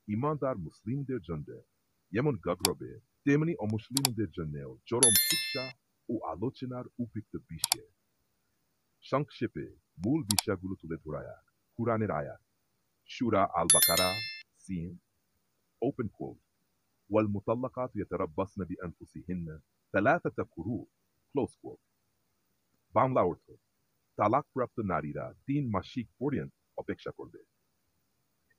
ইমানদার মুসলিমদের জন্য যেমন গৌরবে তেমনি অমুসলিমদের জন্যও চরম শিক্ষা ও আলোচনার উপযুক্ত বিষয়। সংক্ষেপে মূল বিষয়গুলো তুলে ধরা যাক। কুরআনের আয়াত সূরা আল বাকারা সিন open quote والمطلقات يتربصن بأنفسهن ثلاثة قروء close quote. Bangla অর্থ তালাকপ্রাপ্ত নারীরা ৩ মাসিক পর্যন্ত অপেক্ষা করবে।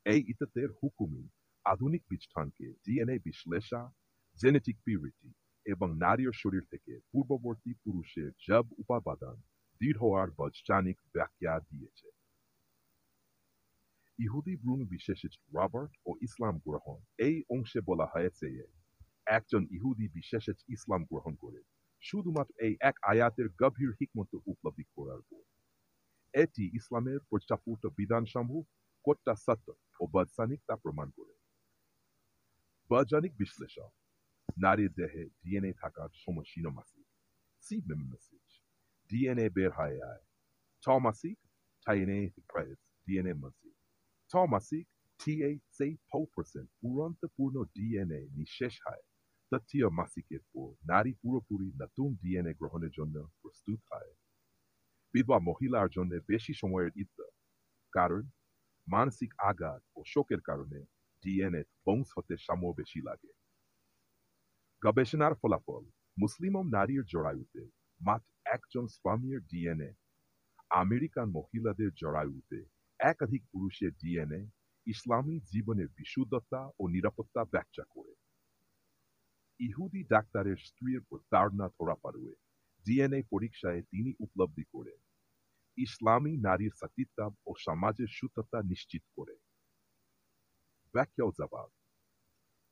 এই ইতাতের হুকুমই আধুনিক বীজঠানকে ডিএনএ বিশ্লেষণ, জেনেটিক পিউরিটি এবং নারীর শরীর থেকে পূর্ববর্তী পুরুষের জব উপাদান দৃঢ় হওয়ার বৈজ্ঞানিক ব্যাখ্যা দিয়েছে। ইহুদি ভ্রূণ বিশেষজ্ঞ রবার্ট ও ইসলাম গ্রহণ এই অংশে বলা হয়েছে যে একজন ইহুদি বিশেষজ্ঞ ইসলাম গ্রহণ করে শুধুমাত্র এই এক আয়াতের গভীর হিকমত উপলব্ধি করার পর। এটি ইসলামের প্রস্তাবিত বিধানসমূহ কতটা সত্য ও বৈজ্ঞানিক তা প্রমাণ করে। বৈজ্ঞানিক বিশ্লেষণ নারীর দেহে ডিএনএ থাকার সময়সীমা মাসিক মাসিক ডিএনএ বের হয়ে যায় 6 মাসিক ডিএনএ মাসিক 6 মাসিক TA 4% পূর্ণ ডিএনএ নিঃশেষ হয়। তৃতীয় মাসিকের পর নারী পুরোপুরি নতুন ডিএনএ গ্রহণের জন্য প্রস্তুত হয়। বিধবা মহিলার জন্য বেশি সময়ের ইদ্যত, কারণ মানসিক আঘাত ও শোকের কারণে ডিএনএ বংশ হতে সময় বেশি লাগে। গবেষণার ফলাফল মুসলিম নারীর জরায়ুতে মাত্র একজন স্বামীর ডিএনএ, আমেরিকান মহিলাদের জরায়ুতে একাধিক পুরুষের ডিএনএ ইসলামী জীবনের বিশুদ্ধতা ও নিরাপত্তা ব্যাখ্যা করে। ইহুদি ডাক্তারের স্ত্রীর প্রতারণা ধরা পড়ে ডিএনএ পরীক্ষায় তিনি উপলব্ধি করে ইসলামী নারীর সতীত্ব ও সমাজের শুদ্ধতা নিশ্চিত করে। ব্যাখ্যা ও জবাব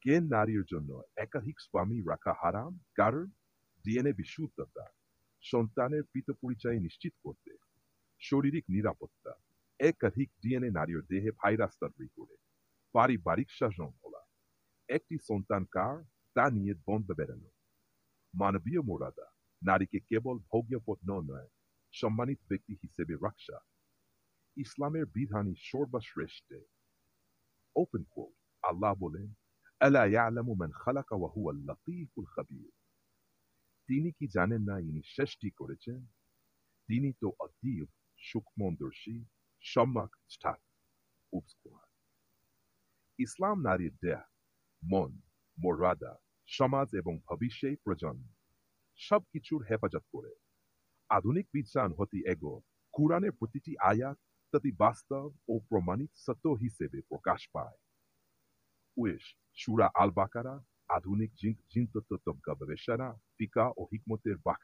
কেন নারীর জন্য একাধিক স্বামী রাখা হারাম? কারণ ডিএনএ বিশুদ্ধতা, সন্তানের পিত পরিচয় নিশ্চিত করতে, শারীরিক নিরাপত্তা, একাধিক ডিএনএ নারীর দেহে ভাইরাস তৈরি করে, পারিবারিক শৃঙ্খলা, একটি সন্তান কার তা নিয়ে দ্বন্দ্ব বেড়ানো, মানবীয় মর্যাদা, নারীকে কেবল ভোগ্য পণ্য নয় সম্মানিত ব্যক্তি হিসেবে রক্ষা, ইসলামের বিধানই সর্বশ্রেষ্ঠ। ওপেন কোট আল্লাহ বলেন আলা ইয়ালামু মান খালাকা ওয়া হুয়াল লাতীফুল খাবীর। তিনি কি জানেন না ইনি সৃষ্টি করেছেন, তিনি তো অতীব সূক্ষ্মদর্শী সম্যক স্থান। ইসলাম নারীর দেহ, মন, মর্যাদা, সমাজ এবং ভবিষ্যৎ প্রজন্ম সবকিছুর হেফাজত করে। আধুনিক বিজ্ঞান হতে এগো কুরআনের প্রতিটি আয়াত তাতে বাস্তব ও প্রমাণিত সত্য হিসেবে প্রকাশ পায়। সূরা আল বাকারা আধুনিক জিনতত্ত্ব গবেষণা, ফিকা ও হিকমতের বাক্য।